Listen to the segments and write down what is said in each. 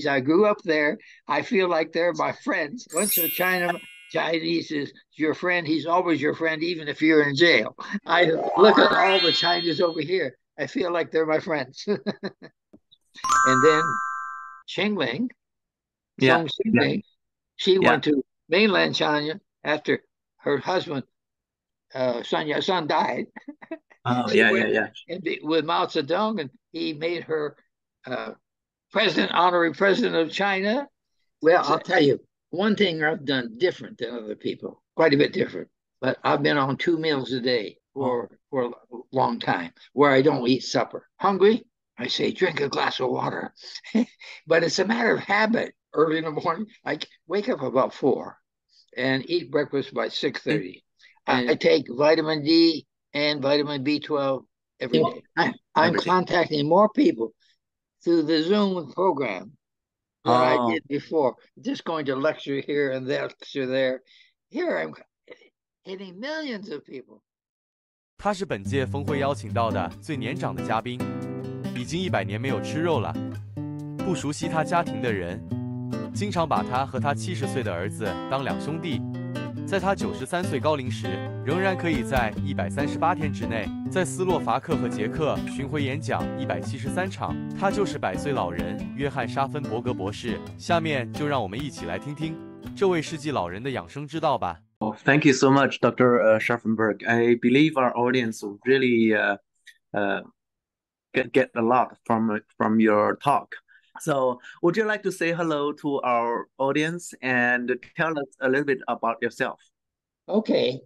I grew up there. I feel like they're my friends. Once a Chinese is your friend, he's always your friend, even if you're in jail. I look at all the Chinese over here. I feel like they're my friends. And then Xingling, Yeah, Song yeah, Xingling, she yeah. went to mainland China after her husband, Sun Yat-sen, died. Oh, She yeah, went yeah, yeah. with Mao Zedong, and he made her honorary president of China. Well, I'll tell you, one thing I've done different than other people, quite a bit different. But I've been on 2 meals a day Oh, for a long time, where I don't eat supper. Hungry? I say, drink a glass of water. But it's a matter of habit. Early in the morning, I wake up about 4 and eat breakfast by 6:30. I take vitamin D and vitamin B12 every day. I'm every day. contacting more people through the Zoom program than I Oh, did before. Just going to lecture here and lecture there. Here I'm hitting millions of people. 他是本届峰会邀请到的最年长的嘉宾，已经100年没有吃肉了。不熟悉他家庭的人，经常把他和他70岁的儿子当两兄弟。在他93岁高龄时，仍然可以在138天之内，在斯洛伐克和捷克巡回演讲173场。他就是百岁老人约翰·沙芬伯格博士。下面就让我们一起来听听这位世纪老人的养生之道吧。thank you so much, Dr. Scharffenberg. I believe our audience will really get a lot from your talk. So, would you like to say hello to our audience and tell us a little bit about yourself? Okay.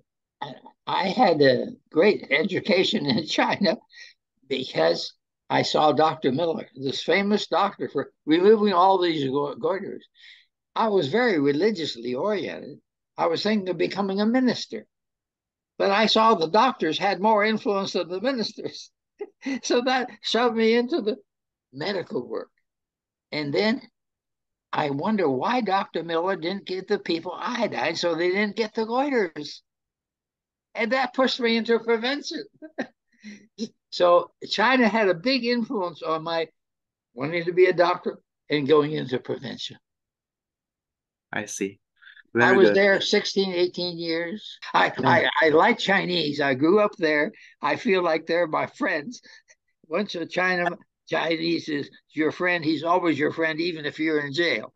I had a great education in China because I saw Dr. Miller, this famous doctor for removing all these goiters. I was very religiously oriented. I was thinking of becoming a minister, but I saw the doctors had more influence than the ministers. So that shoved me into the medical work. And then I wonder why Dr. Miller didn't give the people iodine so they didn't get the goiters. And that pushed me into prevention. So China had a big influence on my wanting to be a doctor and going into prevention. I see. I Very was good. there 16, 18 years. I like Chinese. I grew up there. I feel like they're my friends. Once a Chinese is your friend, he's always your friend, even if you're in jail.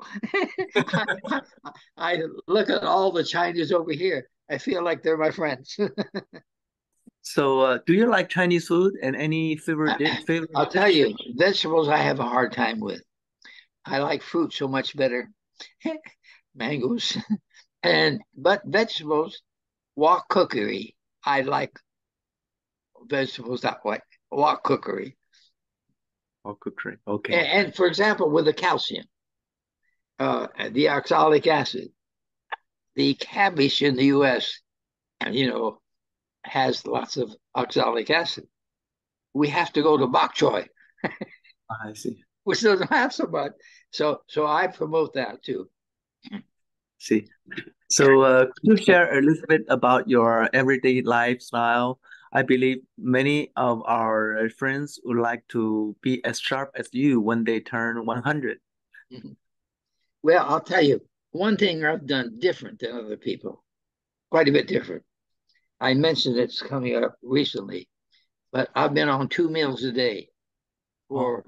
I look at all the Chinese over here. I feel like they're my friends. So, do you like Chinese food and any favorite I'll tell you, vegetables I have a hard time with. I like fruit so much better. Mangoes. But vegetables, wok cookery. I like vegetables that way. Wok cookery. Wok cookery. Okay. And for example, with the calcium, the oxalic acid, the cabbage in the U.S., has lots of oxalic acid. We have to go to bok choy. I see. Which doesn't have so much. So I promote that too. See. So, could you share a little bit about your everyday lifestyle? I believe many of our friends would like to be as sharp as you when they turn 100. Well, I'll tell you, one thing I've done different than other people, quite a bit different. I mentioned it's coming up recently, but I've been on 2 meals a day for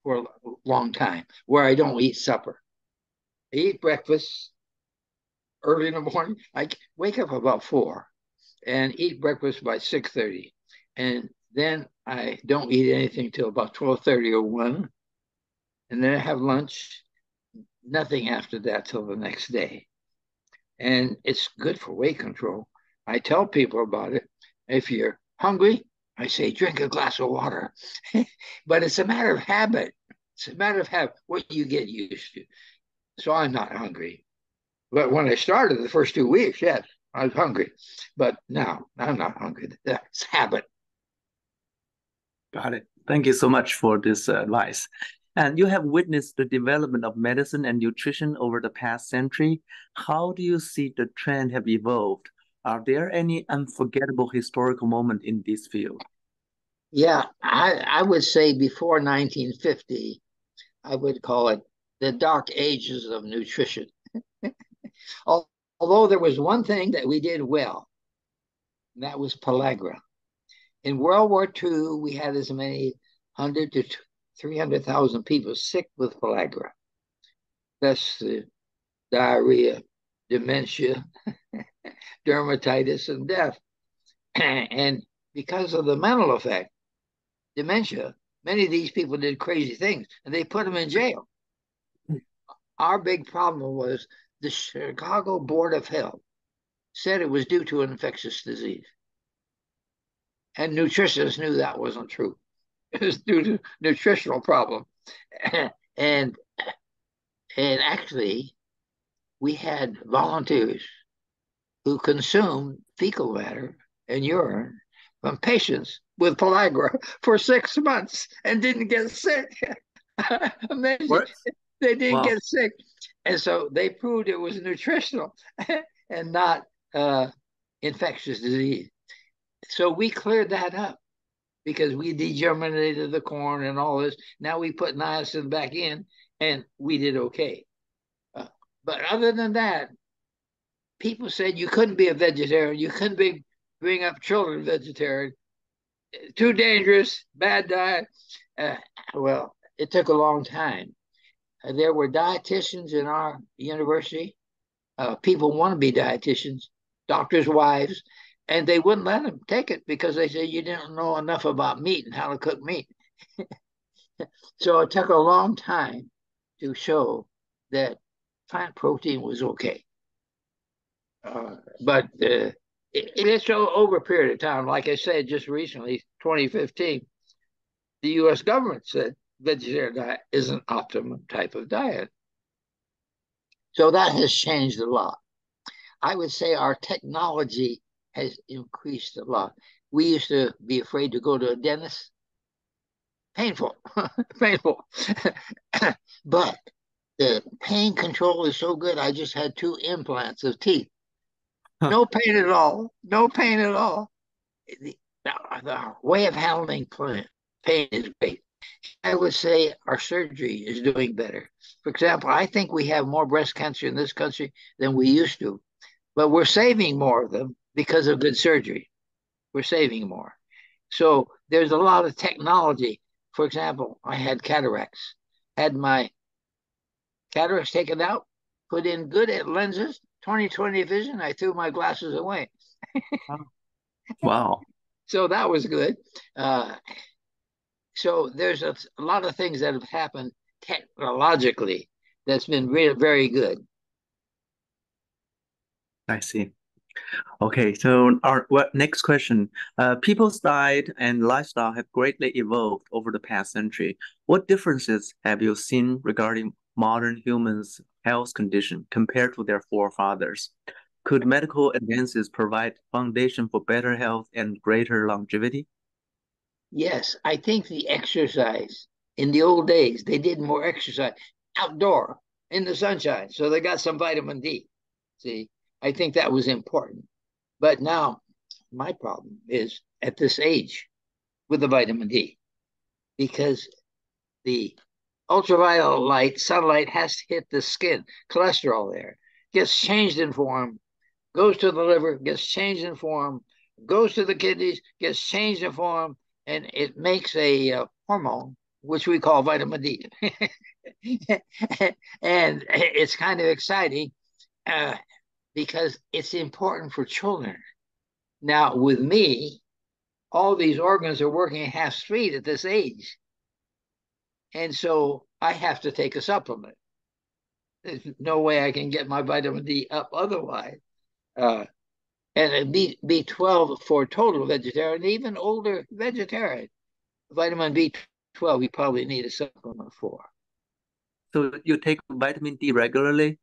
a long time, where I don't eat supper. I eat breakfast early in the morning. I wake up about 4 and eat breakfast by 6:30. And then I don't eat anything till about 12:30 or 1. And then I have lunch, nothing after that till the next day. And it's good for weight control. I tell people about it. If you're hungry, I say, drink a glass of water. But it's a matter of habit. It's a matter of what you get used to. So I'm not hungry. But when I started the first 2 weeks, yes, I was hungry. But now I'm not hungry. That's habit. Got it. Thank you so much for this advice. And you have witnessed the development of medicine and nutrition over the past century. How do you see the trend have evolved? Are there any unforgettable historical moments in this field? Yeah, I would say before 1950, I would call it the dark ages of nutrition. Although there was one thing that we did well, and that was pellagra. In World War II, we had as many 100 to 300,000 people sick with pellagra. That's diarrhea, dementia, dermatitis, and death. And because of the mental effect, dementia, many of these people did crazy things, and they put them in jail. Our big problem was the Chicago Board of Health said it was due to an infectious disease. And nutritionists knew that wasn't true. It was due to nutritional problem. And actually, we had volunteers who consumed fecal matter and urine from patients with pellagra for 6 months and didn't get sick. Amazing. What? They didn't Wow. get sick. And so they proved it was nutritional and not infectious disease. So we cleared that up because we degerminated the corn and all this. Now we put niacin back in and we did okay. But other than that, people said you couldn't be a vegetarian. You couldn't bring up children vegetarian. Too dangerous, bad diet. Well, it took a long time. There were dietitians in our university. People want to be dietitians, doctors' wives, and they wouldn't let them take it because they said you didn't know enough about meat and how to cook meat. So it took a long time to show that plant protein was okay. But it's over a period of time. Like I said, just recently, 2015, the U.S. government said vegetarian diet is an optimum type of diet. So that has changed a lot. I would say our technology has increased a lot. We used to be afraid to go to a dentist. Painful, painful. But the pain control is so good. I just had 2 implants of teeth. No pain at all. No pain at all. The way of handling pain is great. I would say our surgery is doing better. For example, I think we have more breast cancer in this country than we used to, but we're saving more of them because of good surgery. We're saving more. So there's a lot of technology. For example, I had cataracts. Had my cataracts taken out, put in good lenses, 20/20 vision. I threw my glasses away. Wow. So that was good. So there's a lot of things that have happened technologically that's been really very good. I see. Okay, so our next question. People's diet and lifestyle have greatly evolved over the past century. What differences have you seen regarding modern humans' health condition compared to their forefathers? Could medical advances provide foundation for better health and greater longevity? Yes, I think the exercise in the old days, they did more exercise outdoor in the sunshine. So they got some vitamin D. See, I think that was important. But now my problem is at this age with the vitamin D, because the ultraviolet light, sunlight has to hit the skin, cholesterol there, gets changed in form, goes to the liver, gets changed in form, goes to the kidneys, gets changed in form, and it makes a hormone, which we call vitamin D. And it's kind of exciting because it's important for children. Now, with me, all these organs are working at half speed at this age. And so I have to take a supplement. There's no way I can get my vitamin D up otherwise. And B12 for total vegetarian, even older vegetarian. Vitamin B12, we probably need a supplement for. So you take vitamin D regularly?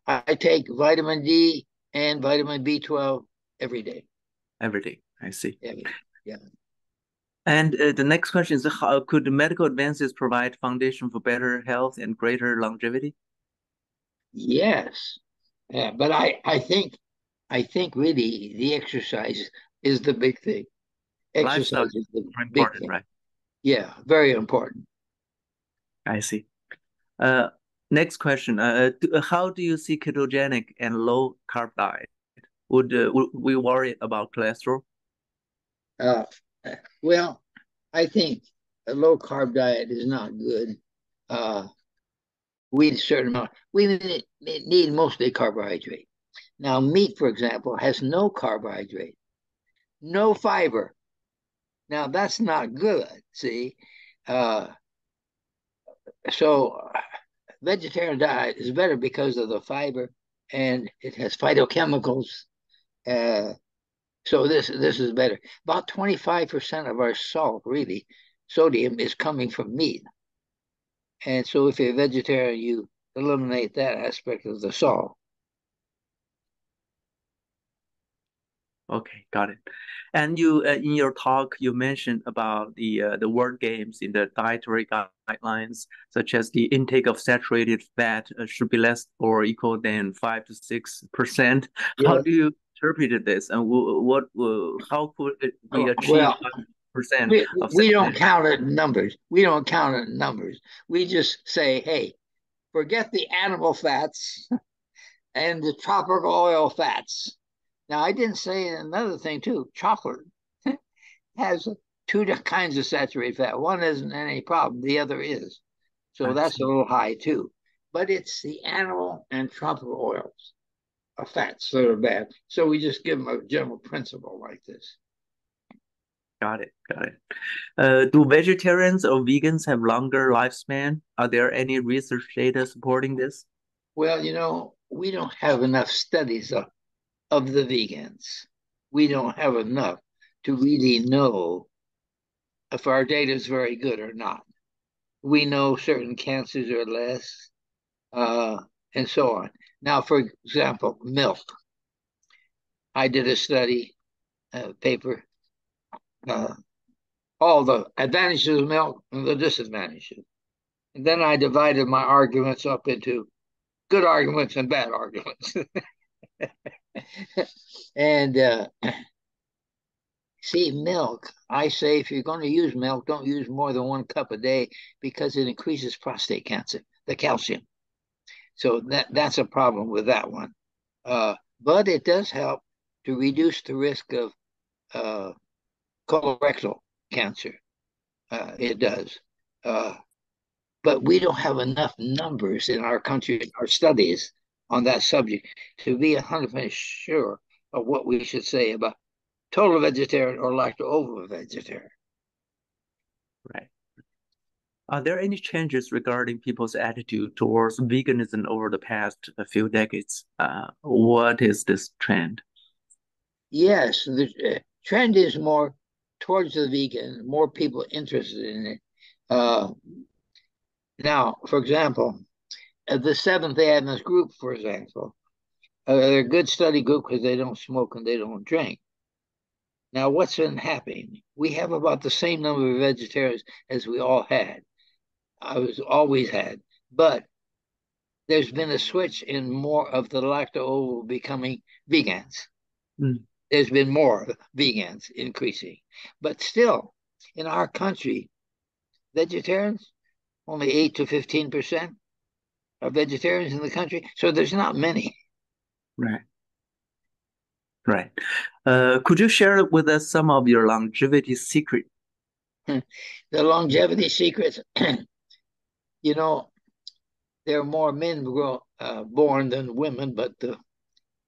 I take vitamin D and vitamin B12 every day. Every day, I see. Yeah. And the next question is, how could medical advances provide foundation for better health and greater longevity? Yes. Yeah, but I think really the exercise is the big thing. Lifestyle Exercise is the very big important, thing. right? Yeah, very important. I see. Next question. How do you see ketogenic and low carb diet? Would we worry about cholesterol? Well, I think a low carb diet is not good. We need mostly carbohydrate. Now, meat, for example, has no carbohydrate, no fiber. Now, that's not good, see? So vegetarian diet is better because of the fiber, and it has phytochemicals. So this is better. About 25% of our salt, really, sodium, is coming from meat. And so if you're a vegetarian, you eliminate that aspect of the salt. Okay, got it. And you, in your talk, you mentioned about the word games in the dietary guidelines, such as the intake of saturated fat should be less or equal than 5 to 6%. Yeah. How do you interpret this, and how could we achieve Well, 5% of we don't count it in numbers. We don't count it in numbers. We just say, hey, forget the animal fats and the tropical oil fats. Now, I didn't say another thing, too. Chocolate has two kinds of saturated fat. One isn't any problem. The other is. So that's a little high, too. But it's the animal and tropical oils of fats that are bad. So we just give them a general principle like this. Got it. Got it. Do vegetarians or vegans have longer lifespan? Are there any research data supporting this? Well, we don't have enough studies of the vegans. We don't have enough to really know if our data is very good or not. We know certain cancers are less, and so on. Now, for example, milk. I did a study, paper, all the advantages of milk and the disadvantages. And then I divided my arguments up into good arguments and bad arguments. And see, milk, I say if you're going to use milk, don't use more than 1 cup a day because it increases prostate cancer, the calcium. So that's a problem with that one. But it does help to reduce the risk of colorectal cancer. It does. But we don't have enough numbers in our country, our studies on that subject, to be 100% sure of what we should say about total vegetarian or lacto-ovo vegetarian. Right. Are there any changes regarding people's attitude towards veganism over the past few decades? What is this trend? Yes, the trend is more towards the vegan, more people interested in it. Now, for example, the Seventh Adventist group, for example, they're a good study group because they don't smoke and they don't drink. Now, what's been happening? We have about the same number of vegetarians as we all had. Always had. But there's been a switch in more of the lacto-ovo becoming vegans. There's been more vegans increasing. But still, in our country, vegetarians, only 8 to 15% are vegetarians in the country. So there's not many. Right. Right. Could you share with us some of your longevity secrets? The longevity secrets, there are more men born than women, but the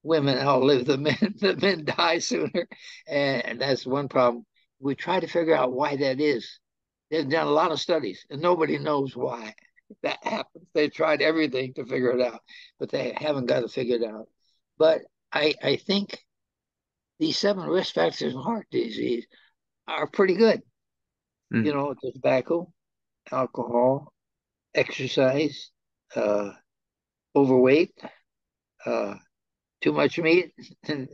women outlive the men. The men die sooner, and that's one problem. We try to figure out why that is. They've done a lot of studies, and nobody knows why that happens. They've tried everything to figure it out, but they haven't got it figured out. But I think these 7 risk factors in heart disease are pretty good. Tobacco, alcohol, exercise, overweight, too much meat, and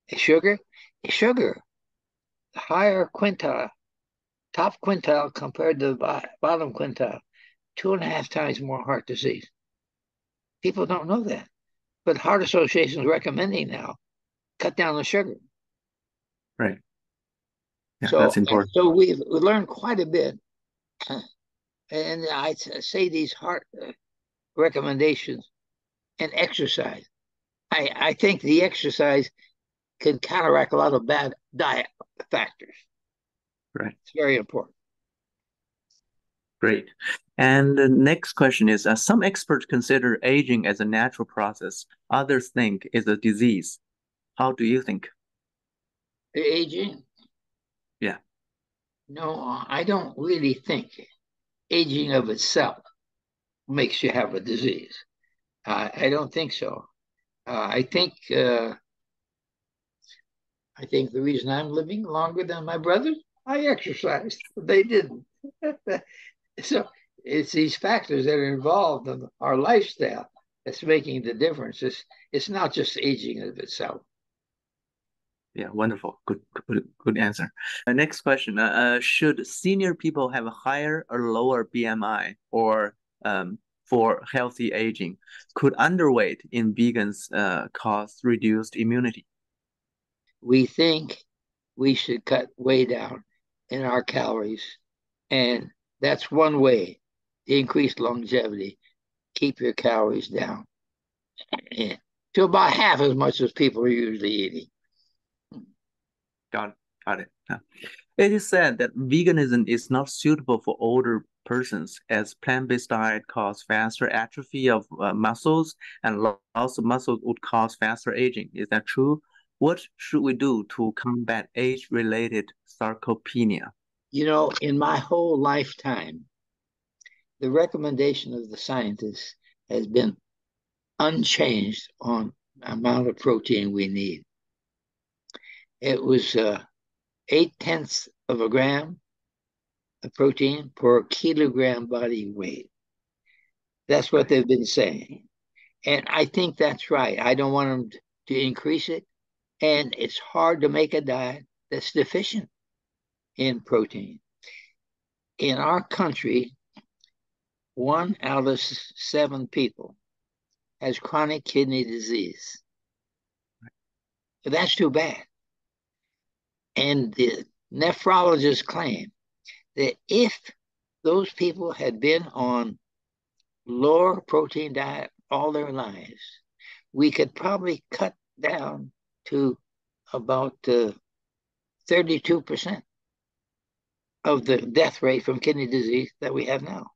sugar, higher quintile, top quintile compared to the bottom quintile, 2.5 times more heart disease. People don't know that, but Heart Association is recommending now cut down on sugar. Right. Yeah, so that's important. So we've learned quite a bit, and I say these heart recommendations and exercise. I think the exercise can counteract a lot of bad diet factors. Right. It's very important. Great. And the next question is, some experts consider aging as a natural process. Others think it's a disease. How do you think? Aging? Yeah. No, I don't really think aging of itself makes you have a disease. I don't think so. I think the reason I'm living longer than my brothers, I exercised. They didn't. So it's these factors that are involved in our lifestyle that's making the difference. It's not just aging of itself. Yeah, wonderful. Good answer. Next question. Should senior people have a higher or lower BMI or for healthy aging? Could underweight in vegans cause reduced immunity? We think we should cut way down in our calories, and that's one way to increase longevity. Keep your calories down to about half as much as people are usually eating. Got it. It is said that veganism is not suitable for older persons, as plant-based diet cause faster atrophy of muscles, and loss of muscle would cause faster aging. Is that true? What should we do to combat age-related sarcopenia? You know, in my whole lifetime, the recommendation of the scientists has been unchanged on the amount of protein we need. It was 0.8 of a gram of protein per kilogram body weight. That's what they've been saying. And I think that's right. I don't want them to increase it. And it's hard to make a diet that's deficient in protein. In our country, 1 out of 7 people has chronic kidney disease. But that's too bad. And the nephrologists claim that if those people had been on lower protein diet all their lives, we could probably cut down to about 32% of the death rate from kidney disease that we have now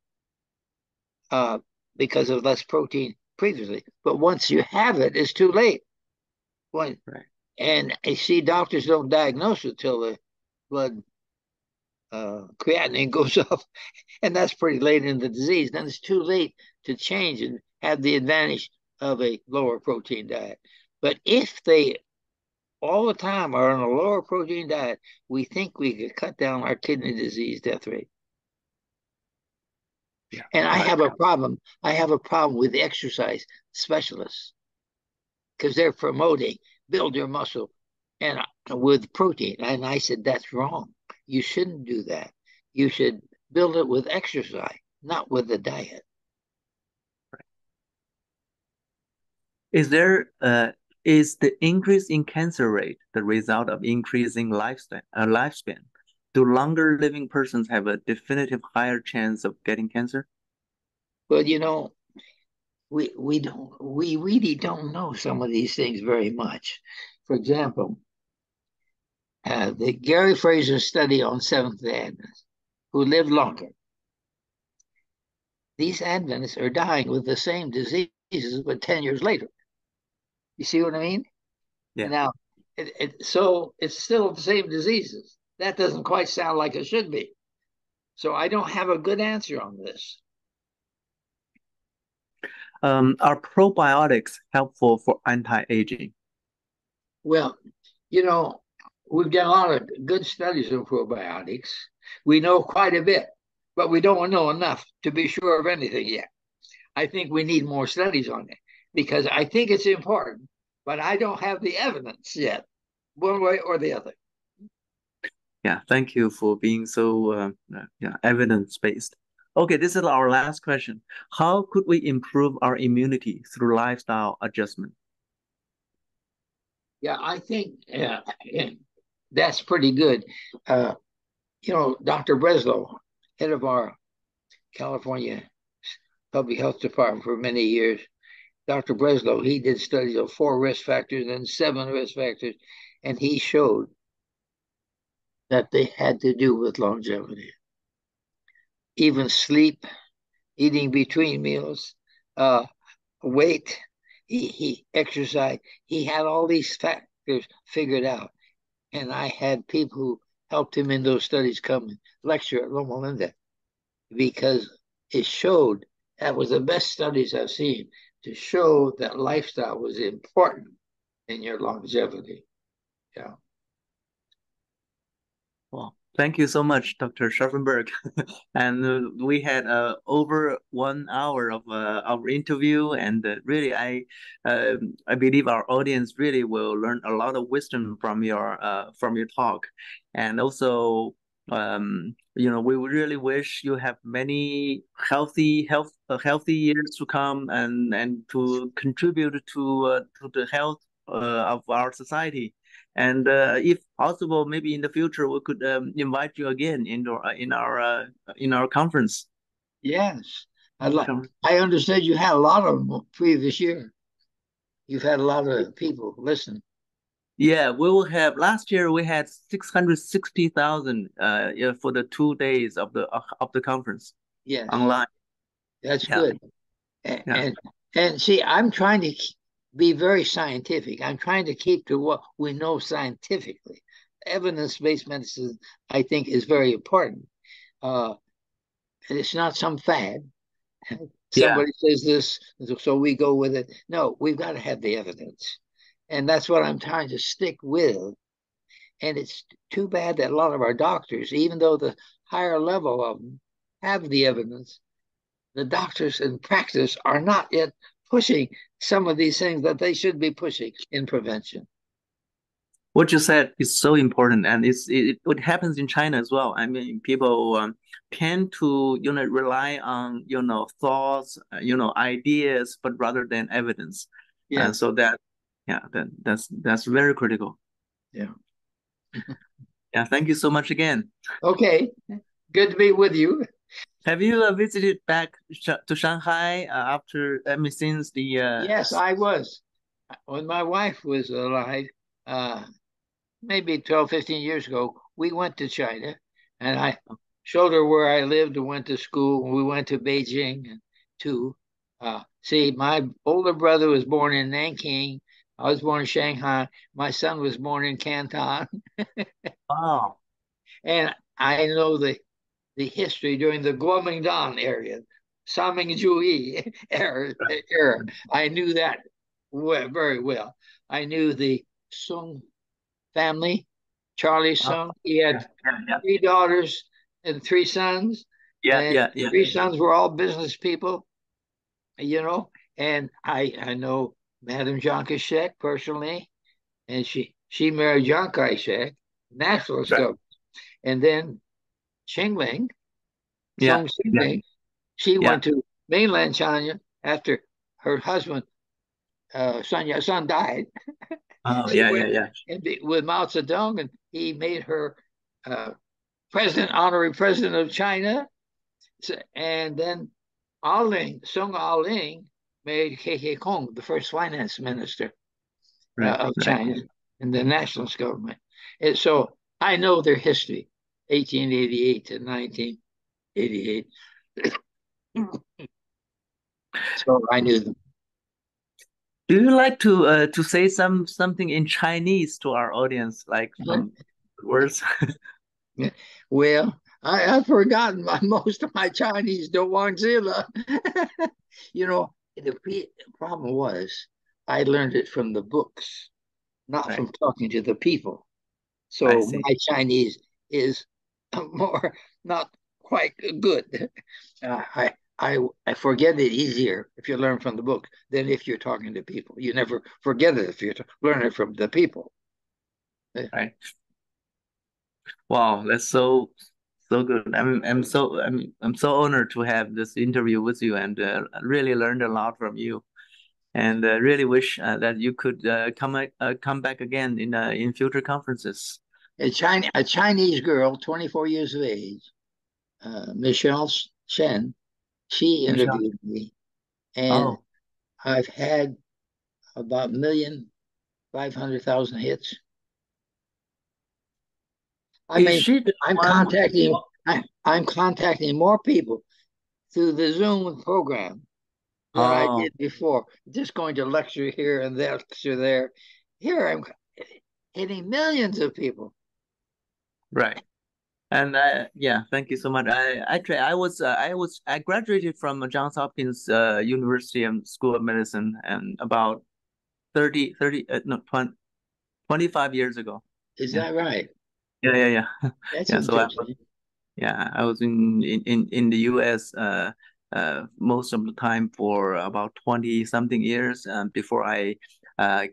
because of less protein previously. But once you have it, it's too late. Right. And I see doctors don't diagnose it till the blood creatinine goes up, and that's pretty late in the disease. Then it's too late to change and have the advantage of a lower protein diet. But if they all the time are on a lower protein diet, we think we could cut down our kidney disease death rate. Yeah. And I have a problem. I have a problem with the exercise specialists because they're promoting build your muscle and with protein. And I said, that's wrong. You shouldn't do that. You should build it with exercise, not with the diet. Is the increase in cancer rate the result of increasing lifespan? Do longer living persons have a definitive higher chance of getting cancer? Well, you know, we really don't know some of these things very much. For example, the Gary Fraser study on Seventh-day Adventists who live longer. These Adventists are dying with the same diseases, but 10 years later. You see what I mean? Yeah. Now, so it's still the same diseases. That doesn't quite sound like it should be. So I don't have a good answer on this. Are probiotics helpful for anti-aging? Well, you know, we've done a lot of good studies on probiotics. We know quite a bit, but we don't know enough to be sure of anything yet. I think we need more studies on it because I think it's important, but I don't have the evidence yet, one way or the other. Yeah, thank you for being so evidence-based. Okay, this is our last question. How could we improve our immunity through lifestyle adjustment? Yeah, I think that's pretty good. You know, Dr. Breslow, head of our California public health department for many years. Dr. Breslow, he did studies of 4 risk factors and 7 risk factors, and he showed that they had to do with longevity. Even sleep, eating between meals, weight, he exercised. He had all these factors figured out. And I had people who helped him in those studies come and lecture at Loma Linda because it showed, that was the best studies I've seen, to show that lifestyle was important in your longevity. Yeah. Well, thank you so much, Dr. Scharffenberg. And we had over 1 hour of our interview, and really, I believe our audience really will learn a lot of wisdom from your talk, and also, we really wish you have many healthy years to come, and to contribute to the health of our society. And if possible, maybe in the future we could invite you again in our conference. Yes, I understand you had a lot of them previous year. You've had a lot of people listen. Yeah, we will have. Last year we had 660,000 for the 2 days of the conference. Yes, online. That's good. And see, I'm trying to be very scientific. I'm trying to keep to what we know scientifically. Evidence-based medicine, I think, is very important. It's not some fad. Somebody says this, so we go with it. No, we've got to have the evidence. And that's what I'm trying to stick with. And it's too bad that a lot of our doctors, even though the higher level of them have the evidence, the doctors in practice are not yet pushing some of these things that they should be pushing in prevention. What you said is so important, and it happens in China as well. I mean, people tend to rely on thoughts, ideas, but rather than evidence. Yeah. So that's very critical. Yeah. Yeah. Thank you so much again. Okay. Good to be with you. Have you visited back to Shanghai since the? Yes, I was. When my wife was alive, maybe 12, 15 years ago, we went to China, and I showed her where I lived and went to school. We went to Beijing too. See, my older brother was born in Nanking. I was born in Shanghai. My son was born in Canton. Wow. And I know the history during the Guomindang area, Samingzhui era. I knew that very well. I knew the Sung family, Charlie Sung. He had 3 daughters and 3 sons. Yeah. 3 sons were all business people, and I know Madame Chiang Kai-shek personally, and she married Chiang Kai-shek, nationalist government. And then Xingling, Song Xingling, she went to mainland China after her husband, Sun Yat-sen, died. Oh, yeah. And with Mao Zedong, and he made her honorary president of China. And then Song Aoling made He Kong, the first finance minister of China in the nationalist government. And so I know their history, 1888 to 1988. So I knew them. Do you like to say something in Chinese to our audience, like words? Well, I've forgotten most of my Chinese. The problem was I learned it from the books, not from talking to the people. So my Chinese is more not quite good. I forget it easier if you learn from the book than if you're talking to people. You never forget it if you learn it from the people. Right. Wow, that's so good. I'm so honored to have this interview with you, and really learned a lot from you, and really wish that you could come back again in future conferences. A Chinese girl, 24 years of age, Michelle Chen, She interviewed me, and I've had about 1,500,000 hits. I mean, I'm contacting more people through the Zoom program than I did before. Just going to lecture here and lecture there. Here I'm hitting millions of people. Right. And yeah, thank you so much. I graduated from Johns Hopkins University and School of Medicine, and about 25 years ago. Is that right? Yeah. That's interesting. I was in the US most of the time for about 20 something years before I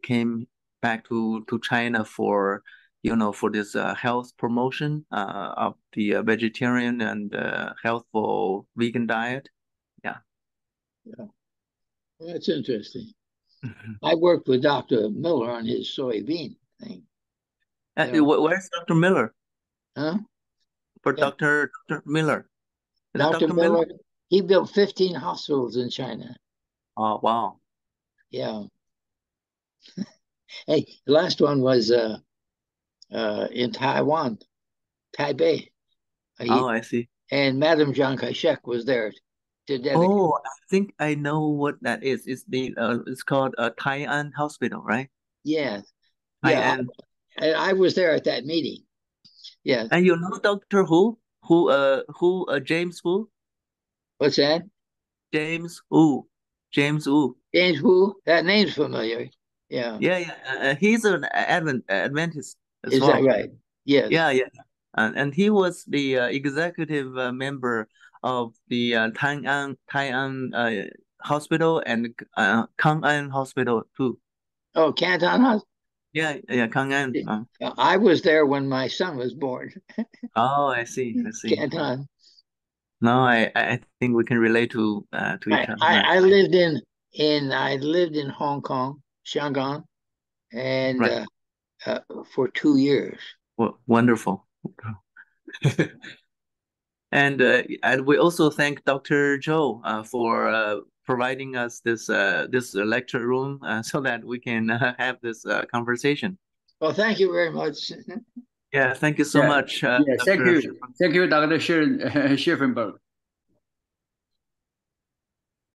came back to China for this health promotion of the vegetarian and healthful vegan diet. Yeah. That's interesting. I worked with Dr. Miller on his soybean thing. Where's Dr. Miller? Huh? Dr. Miller. Dr. Miller, he built 15 hospitals in China. Oh, wow. Yeah. Hey, the last one was in Taiwan, Taipei. I see. And Madame Chiang Kai-shek was there to dedicate. Oh, I think I know what that is. It's called Tai'an Hospital, right? Yes. Tai'an. Yeah, I was there at that meeting. Yes. And you know Dr. Who? James Wu? What's that? James Wu. James Wu? That name's familiar. Yeah. He's an Adventist as well. Is that right? Yes. Yeah. And he was the executive member of the Tai'an Hospital and Kang'an Hospital too. Oh, Canton Hospital? Yeah, Kang'an. I was there when my son was born. Oh, I see. Canton. No, I think we can relate to each other. I lived in Hong Kong, Shanghai, and for 2 years. Well, wonderful. And we also thank Dr. Zhou for providing us this lecture room so that we can have this conversation. Well, thank you very much. Yeah, thank you so much. Thank you, Dr. Scharffenberg.